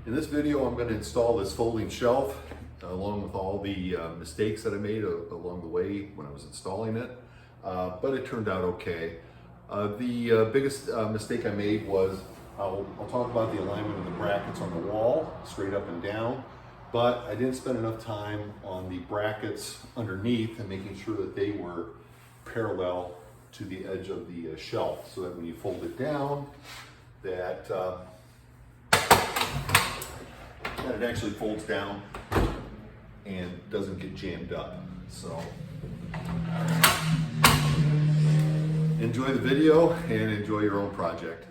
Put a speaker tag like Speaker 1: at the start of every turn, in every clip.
Speaker 1: In this video, I'm going to install this folding shelf along with all the mistakes that I made along the way when I was installing it, but it turned out okay. The biggest mistake I made was, I'll talk about the alignment of the brackets on the wall, straight up and down, but I didn't spend enough time on the brackets underneath and making sure that they were parallel to the edge of the shelf, so that when you fold it down, that it actually folds down and doesn't get jammed up. So enjoy the video and enjoy your own project.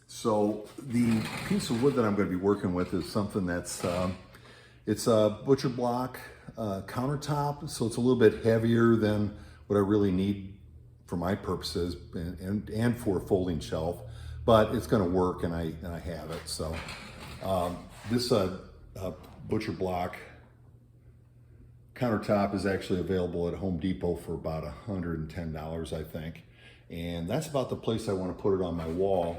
Speaker 1: So the piece of wood that I'm going to be working with is something that's it's a Butchblock countertop, so it's a little bit heavier than what I really need for my purposes and for a folding shelf, but it's going to work, and I have it. So this Butchblock countertop is actually available at Home Depot for about $110, I think. And that's about the place I want to put it on my wall.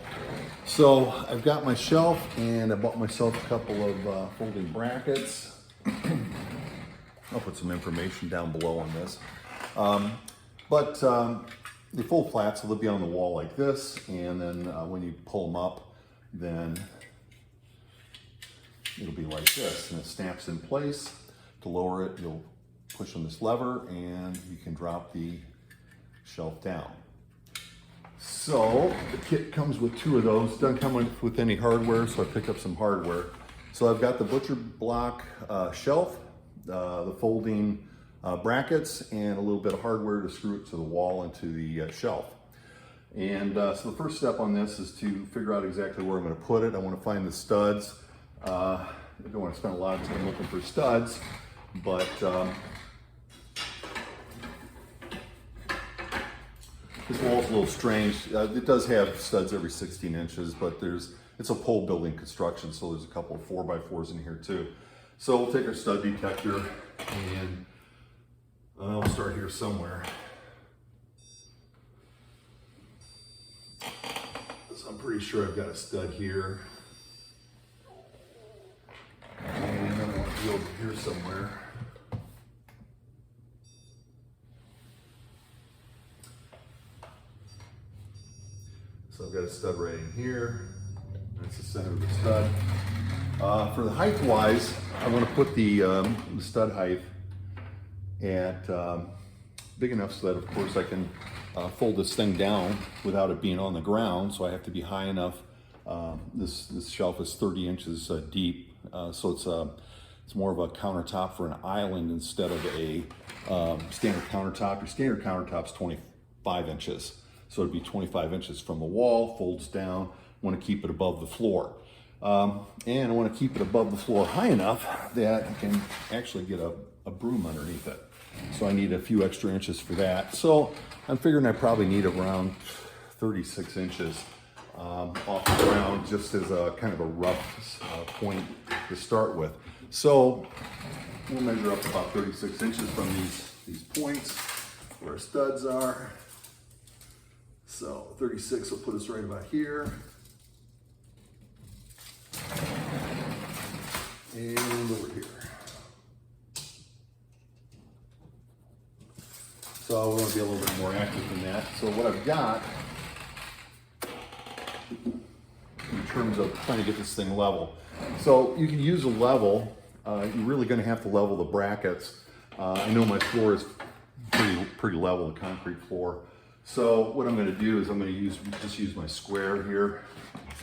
Speaker 1: So I've got my shelf, and I bought myself a couple of folding brackets. I'll put some information down below on this. They fold flat, so they'll be on the wall like this. And then when you pull them up, then it'll be like this, and it snaps in place. To lower it, you'll push on this lever, and you can drop the shelf down. So the kit comes with two of those. Doesn't come with any hardware, so I picked up some hardware. So I've got the Butchblock shelf, the folding brackets, and a little bit of hardware to screw it to the wall and to the shelf. And so the first step on this is to figure out exactly where I'm going to put it. I want to find the studs. I don't want to spend a lot of time looking for studs, but this wall's a little strange. It does have studs every 16 inches, but it's a pole building construction, so there's a couple of 4x4s in here too. So we'll take our stud detector, and I'll start here somewhere. So I'm pretty sure I've got a stud here. And then I want to be over here somewhere. So I've got a stud right in here. That's the center of the stud. For the height wise, I want to put the stud height at big enough so that, of course, I can fold this thing down without it being on the ground. So I have to be high enough. This shelf is 30 inches deep, so it's more of a countertop for an island instead of a standard countertop. Your standard countertop's 25 inches. So it'd be 25 inches from the wall, folds down. I want to keep it above the floor. And I want to keep it above the floor high enough that I can actually get a broom underneath it. So I need a few extra inches for that. So I'm figuring I probably need around 36 inches off the ground, just as a kind of a rough point to start with. So we'll measure up about 36 inches from these points where our studs are. So 36 will put us right about here. And over here. So we want to be a little bit more accurate than that. So what I've got, in terms of trying to get this thing level. So you can use a level. You're really going to have to level the brackets. I know my floor is pretty level, the concrete floor. So what I'm going to do is I'm going to just use my square here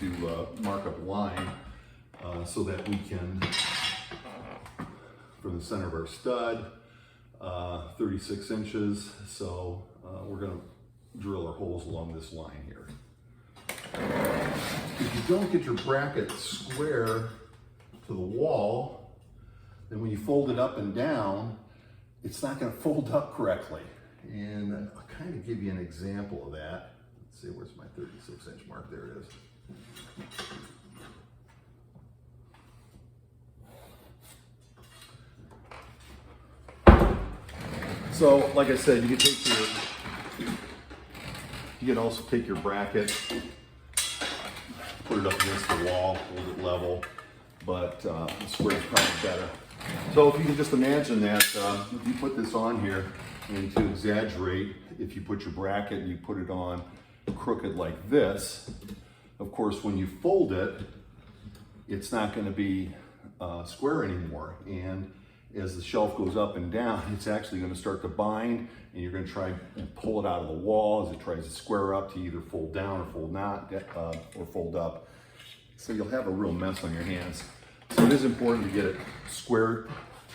Speaker 1: to mark up a line so that we can, from the center of our stud, 36 inches. So we're going to drill our holes along this line here. If you don't get your bracket square to the wall, then when you fold it up and down, it's not going to fold up correctly. And I'll kind of give you an example of that. Let's see, where's my 36 inch mark? There it is. So, like I said, you can also take your bracket, put it up against the wall, hold it level, but the square is probably better. So if you can just imagine that, if you put this on here, and to exaggerate, if you put your bracket and you put it on crooked like this, of course when you fold it, it's not going to be square anymore. And as the shelf goes up and down, it's actually going to start to bind, and you're going to try and pull it out of the wall as it tries to square up to either fold down or fold not, or fold up. So you'll have a real mess on your hands. So it is important to get it square,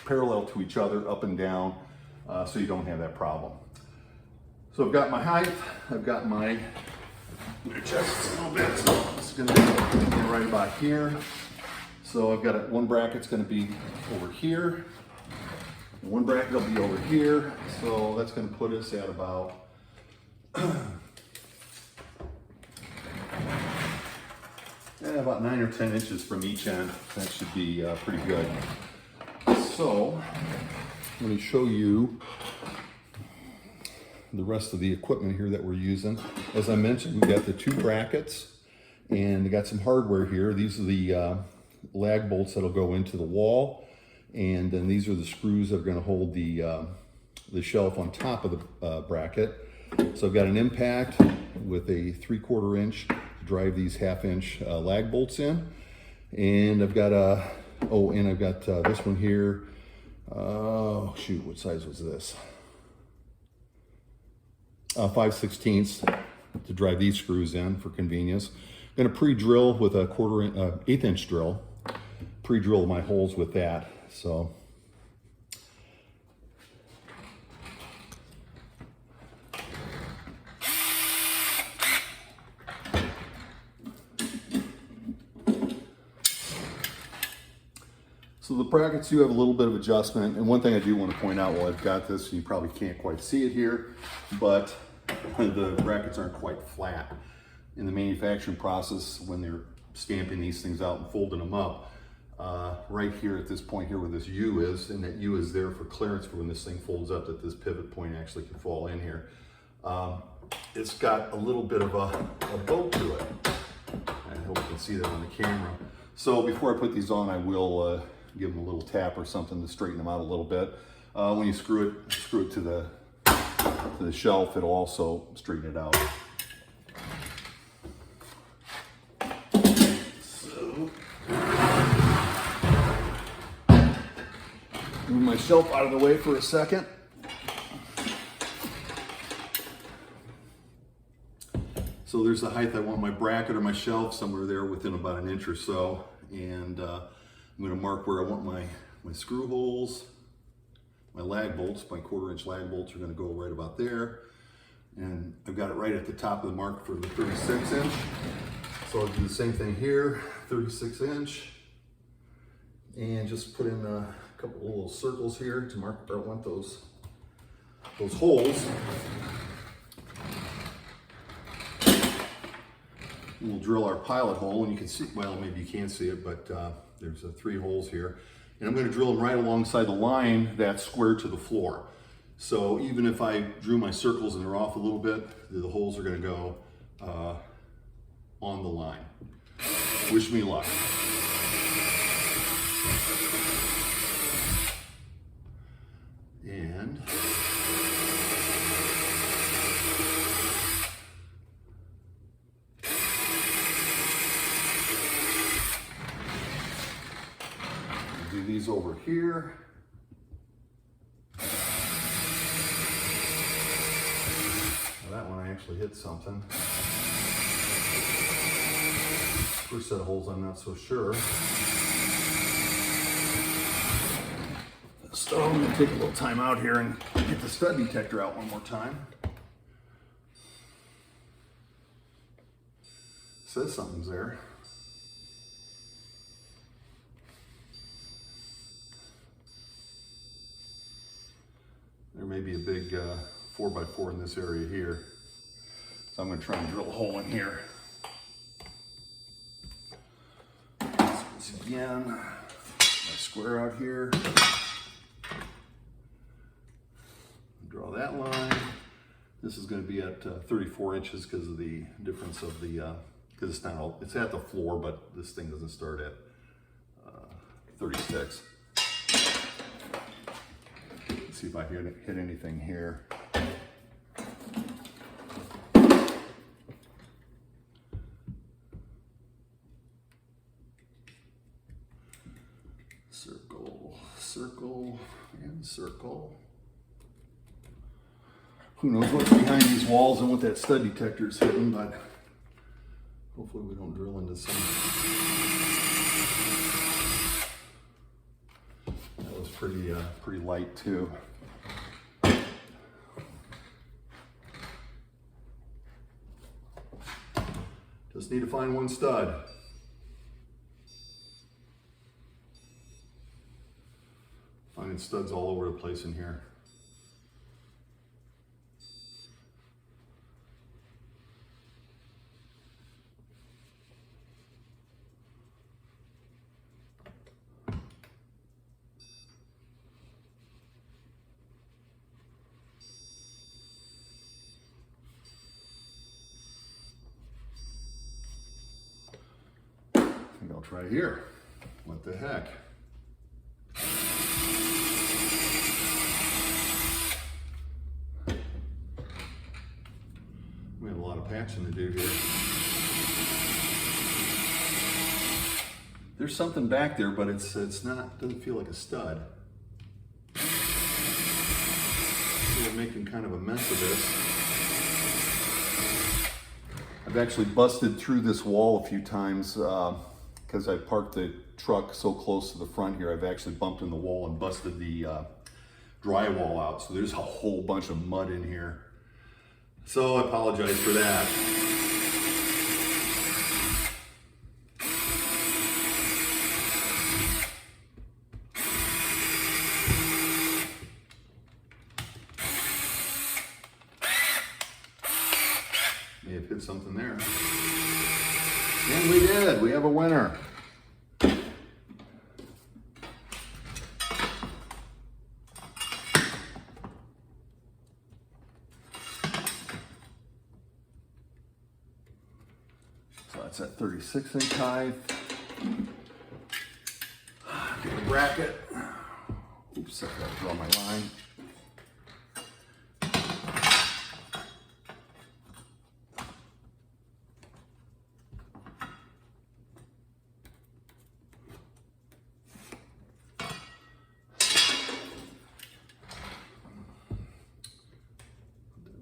Speaker 1: parallel to each other, up and down, so you don't have that problem. So I've got my height, I've got my, I'm going to check this a little bit. So it's going to be right about here. So I've got one bracket's going to be over here. One bracket will be over here, so that's going to put us at about about 9 or 10 inches from each end. That should be pretty good. So let me show you the rest of the equipment here that we're using. As I mentioned, we've got the 2 brackets, and we got some hardware here. These are the lag bolts that'll go into the wall. And then these are the screws that are going to hold the shelf on top of the bracket. So I've got an impact with a 3/4 inch to drive these 1/2 inch lag bolts in. And I've got this one here. Oh shoot, what size was this? 5/16 to drive these screws in for convenience. I'm going to pre-drill with a 1/8 inch drill. Pre-drill my holes with that. So the brackets do have a little bit of adjustment, and one thing I do want to point out while I've got this, you probably can't quite see it here, but the brackets aren't quite flat. In the manufacturing process, when they're stamping these things out and folding them up, right here at this point here where this U is, and that U is there for clearance for when this thing folds up, that this pivot point actually can fall in here. It's got a little bit of a bow to it. I hope you can see that on the camera. So before I put these on, I will give them a little tap or something to straighten them out a little bit. When you screw it to the shelf, it'll also straighten it out. Move my shelf out of the way for a second. So there's the height I want my bracket or my shelf, somewhere there within about 1 inch or so. And I'm going to mark where I want my screw holes. My lag bolts, my 1/4 inch lag bolts are going to go right about there. And I've got it right at the top of the mark for the 36 inch. So I'll do the same thing here, 36 inch. And just put in a couple of little circles here to mark where I want those holes. And we'll drill our pilot hole, and you can see, well, maybe you can't see it, but there's 3 holes here. And I'm going to drill them right alongside the line that's square to the floor. So even if I drew my circles and they're off a little bit, the holes are going to go on the line. Wish me luck. And do these over here. Well, that one I actually hit something. First set of holes, I'm not so sure. So I'm going to take a little time out here and get the stud detector out one more time. Says something's there. There may be a big 4x4 in this area here. So I'm going to try and drill a hole in here. Once again, my square out here. Draw that line. This is going to be at 34 inches because of the difference of the because it's not it's at the floor, but this thing doesn't start at 36. Let's see if I can hit anything here. Circle, circle, and circle. Who knows what's behind these walls and what that stud detector is hitting, but hopefully we don't drill into some. That was pretty light too. Just need to find one stud. Finding studs all over the place in here. I think I'll try here. What the heck? We have a lot of patching to do here. There's something back there, but it's not, doesn't feel like a stud. So we're making kind of a mess of this. I've actually busted through this wall a few times because I parked the truck so close to the front here. I've actually bumped in the wall and busted the drywall out. So there's a whole bunch of mud in here. So I apologize for that. May have hit something there. And we did. We have a winner. So that's at 36-inch height. Get the bracket. Oops, I gotta draw my line.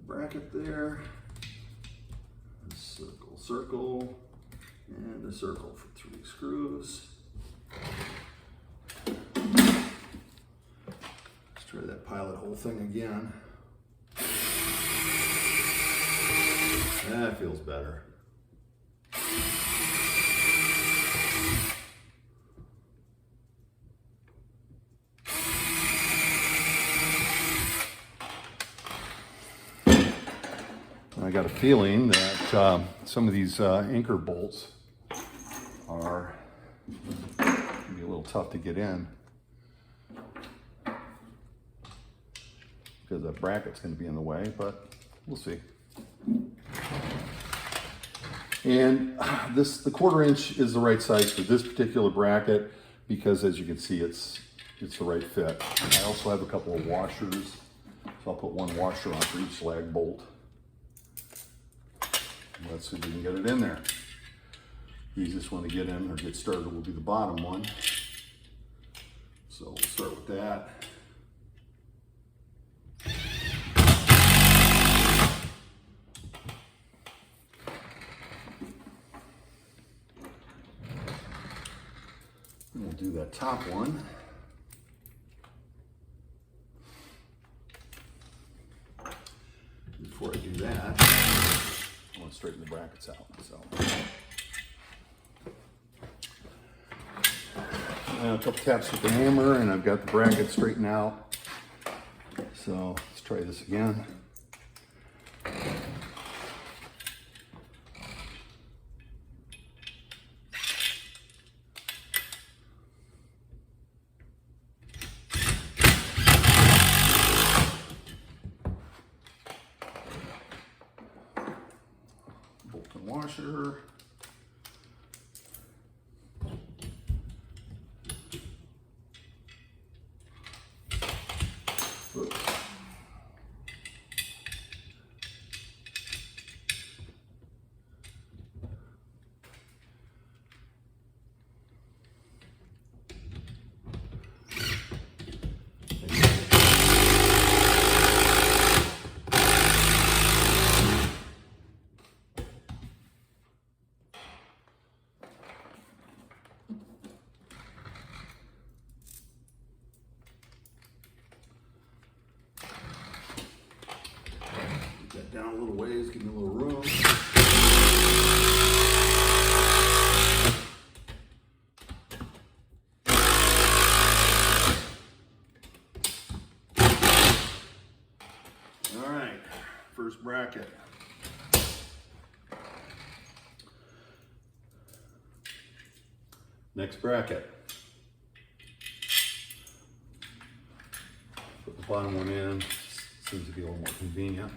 Speaker 1: Bracket there, a circle, circle, and a circle for 3 screws. Let's try that pilot hole thing again. That feels better. I got a feeling that some of these anchor bolts are going to be a little tough to get in because that bracket's going to be in the way, but we'll see. And the 1/4 inch is the right size for this particular bracket because, as you can see, it's the right fit. I also have a couple of washers, so I'll put one washer on for each lag bolt. Let's see if we can get it in there. The easiest one to get in or get started will be the bottom one. So we'll start with that. And we'll do that top one. Before I do that, I want to straighten the brackets out. So, a couple taps with the hammer, and I've got the bracket straightened out. So let's try this again. Bolt and washer. a little ways, give me a little room. All right, first bracket. Next bracket. Put the bottom one in. Seems to be a little more convenient.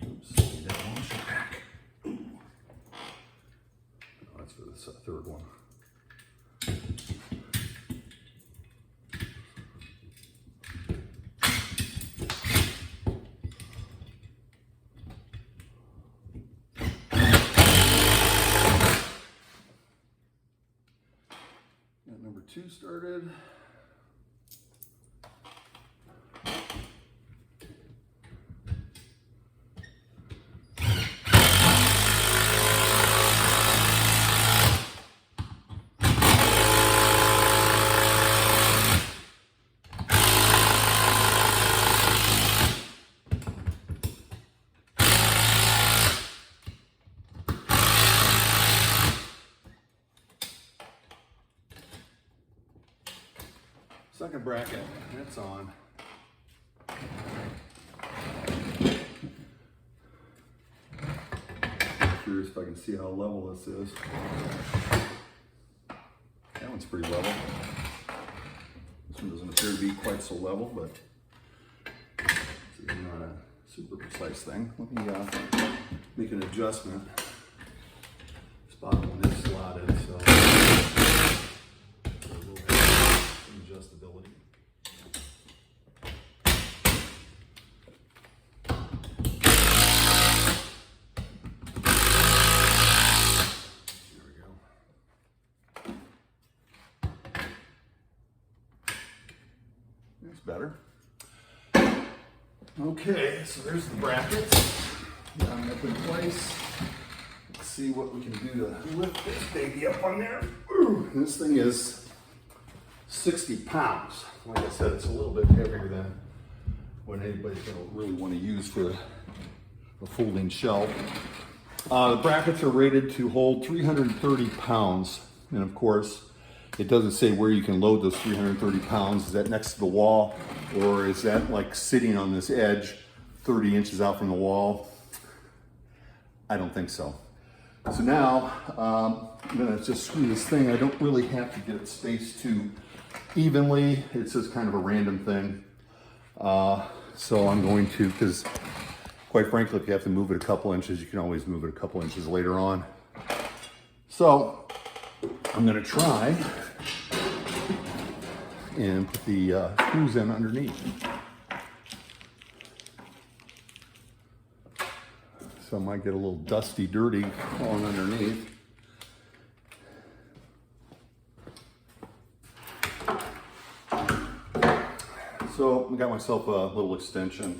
Speaker 1: Oops, need that washer back. Oh, that's for this third one. Got number 2 started. Second bracket, that's on. Curious if I can see how level this is. That one's pretty level. This one doesn't appear to be quite so level, but it's not a super precise thing. Let me make an adjustment. This bottom one is slotted, so adjustability. There we go. That's better. Okay, so there's the brackets. Got them up in place. Let's see what we can do to lift this baby up on there. Ooh, this thing is 60 pounds. Like I said, it's a little bit heavier than what anybody's going to really want to use for a folding shelf. The brackets are rated to hold 330 pounds. And of course, it doesn't say where you can load those 330 pounds. Is that next to the wall? Or is that like sitting on this edge 30 inches out from the wall? I don't think so. So now, I'm gonna just screw this thing. I don't really have to get it spaced too evenly. It's just kind of a random thing. So I'm going to, because quite frankly, if you have to move it a couple inches, you can always move it a couple inches later on. So I'm gonna try and put the screws in underneath. So I might get a little dusty, dirty on underneath. So I got myself a little extension.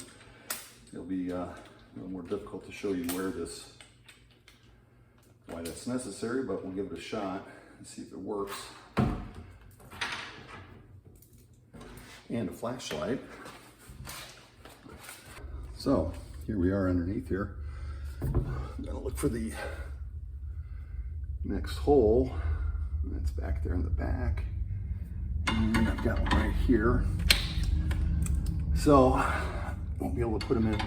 Speaker 1: It'll be a little more difficult to show you why that's necessary, but we'll give it a shot and see if it works. And a flashlight. So here we are underneath here. I'm gonna look for the next hole. That's back there in the back. And I've got one right here. So won't be able to put them in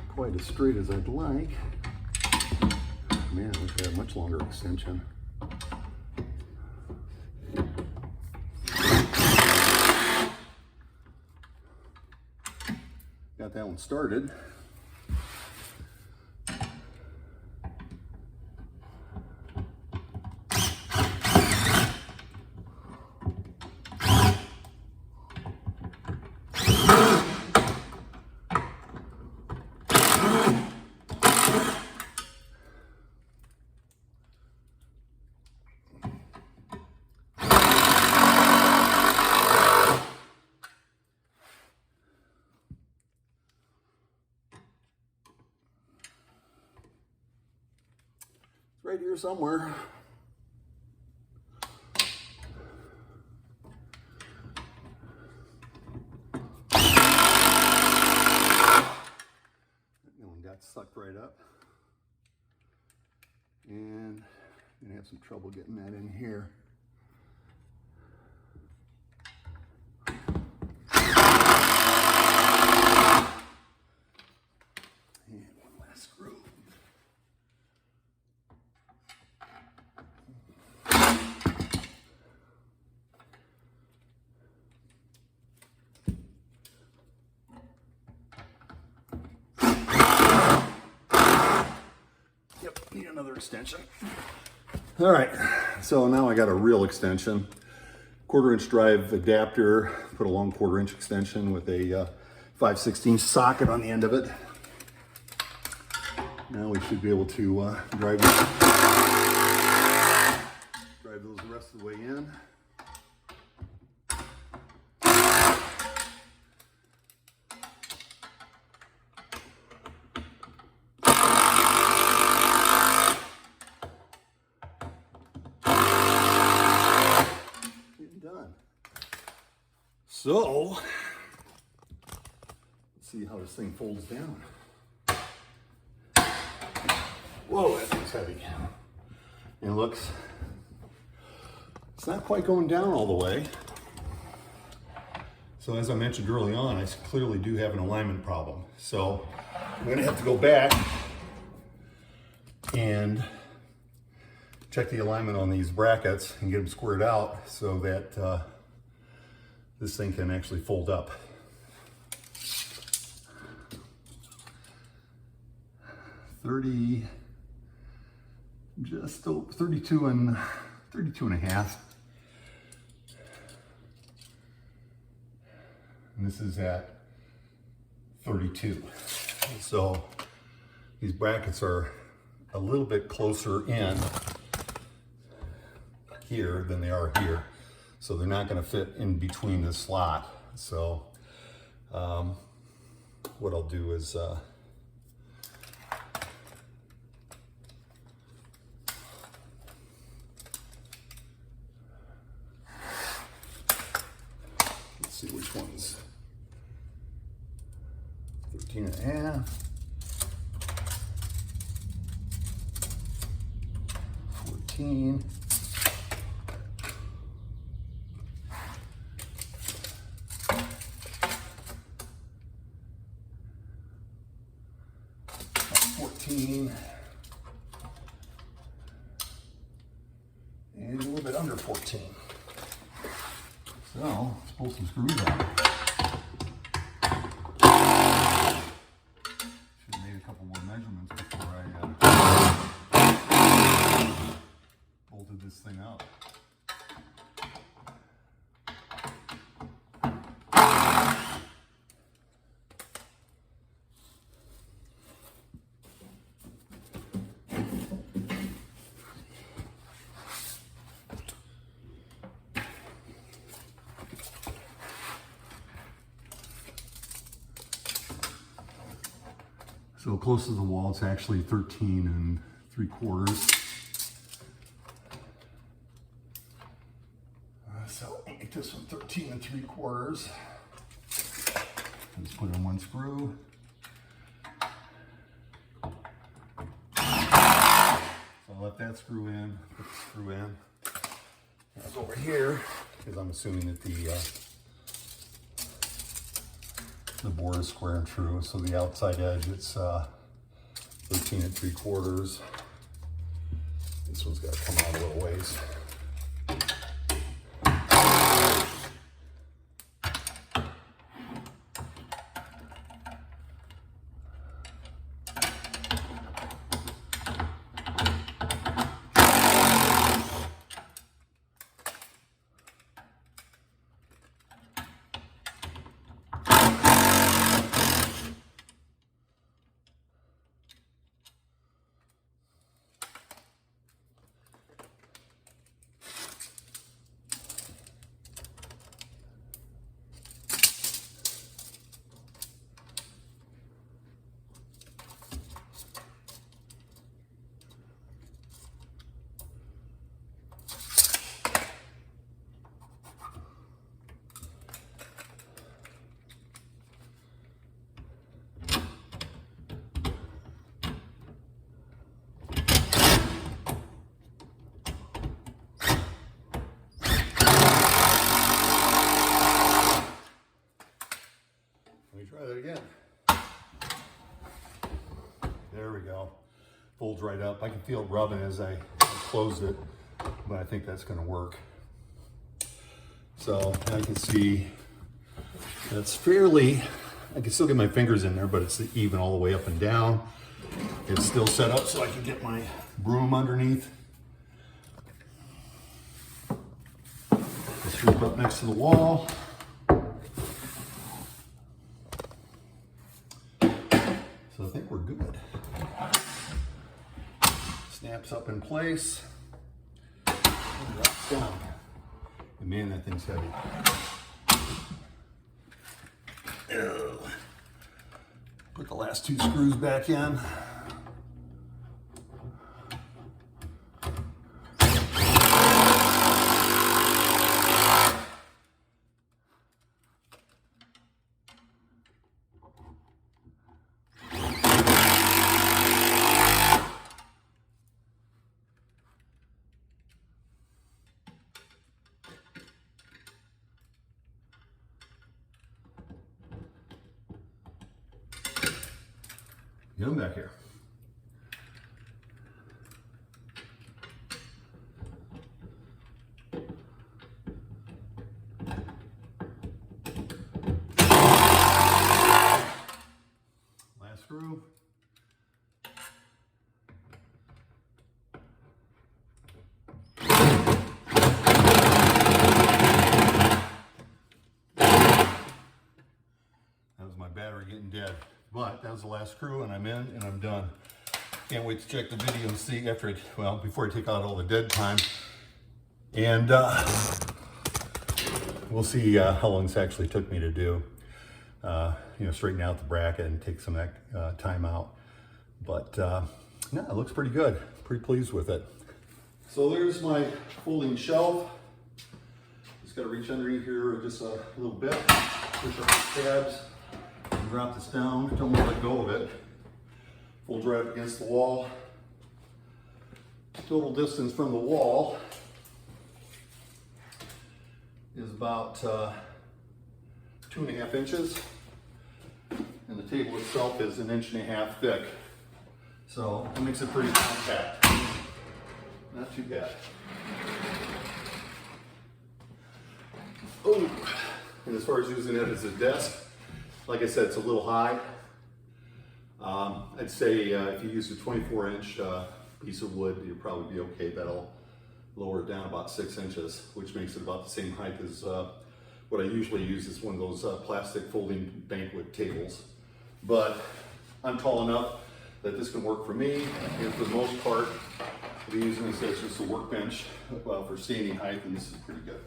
Speaker 1: quite as straight as I'd like. Man, we've got a much longer extension. Got that one started. right here somewhere. That one got sucked right up. And I'm gonna have some trouble getting that in here. And one last screw. Yep, need another extension. All right, so now I got a real extension. 1/4-inch drive adapter, put a long 1/4-inch extension with a 5/16 socket on the end of it. Now we should be able to drive those the rest of the way in. Done. So, let's see how this thing folds down. Whoa, that thing's heavy. And it's not quite going down all the way. So as I mentioned early on, I clearly do have an alignment problem. So I'm gonna have to go back and check the alignment on these brackets and get them squared out so that this thing can actually fold up. Just over 32 and a half. And this is at 32. So these brackets are a little bit closer in here than they are here. So they're not going to fit in between the slot. So what I'll do is let's see which one's 13 and a half, 14, 14, and a little bit under 14. So let's pull some screws out. Should have made a couple more measurements before I bolted this thing up. So close to the wall, it's actually 13 3/4. So make this one 13 3/4. Let's put in one screw. So I'll let that screw in, put the screw in. Now go over here, because I'm assuming that the board is square and true. So the outside edge, it's 13 3/4. This one's got to come out a little ways. folds right up. I can feel it rubbing as I close it, but I think that's gonna work. So I can see that's fairly, I can still get my fingers in there, but it's even all the way up and down. It's still set up so I can get my broom underneath. Screw up next to the wall. So I think we're good. Snaps up in place. And drops down. And man, that thing's heavy. Put the last 2 screws back in. Get them back here. Last screw. That was my battery getting dead. But that was the last screw, and I'm in and I'm done. Can't wait to check the video and see after it, well, before I take out all the dead time. And we'll see how long this actually took me to do. You know, straighten out the bracket and take some of that time out. But no, it looks pretty good. Pretty pleased with it. So there's my folding shelf. Just got to reach underneath here just a little bit. Push up the tabs. Drop this down, don't want to let go of it. Fold right up against the wall. Total distance from the wall is about 2.5 inches. And the table itself is 1.5 inches thick. So that makes it pretty compact. Not too bad. Oh, and as far as using it as a desk, like I said, it's a little high. I'd say if you use a 24-inch piece of wood, you'll probably be okay. That'll lower it down about 6 inches, which makes it about the same height as what I usually use is one of those plastic folding banquet tables. But I'm tall enough that this can work for me, and for the most part, I'll be using this as just a workbench for standing height, and this is pretty good.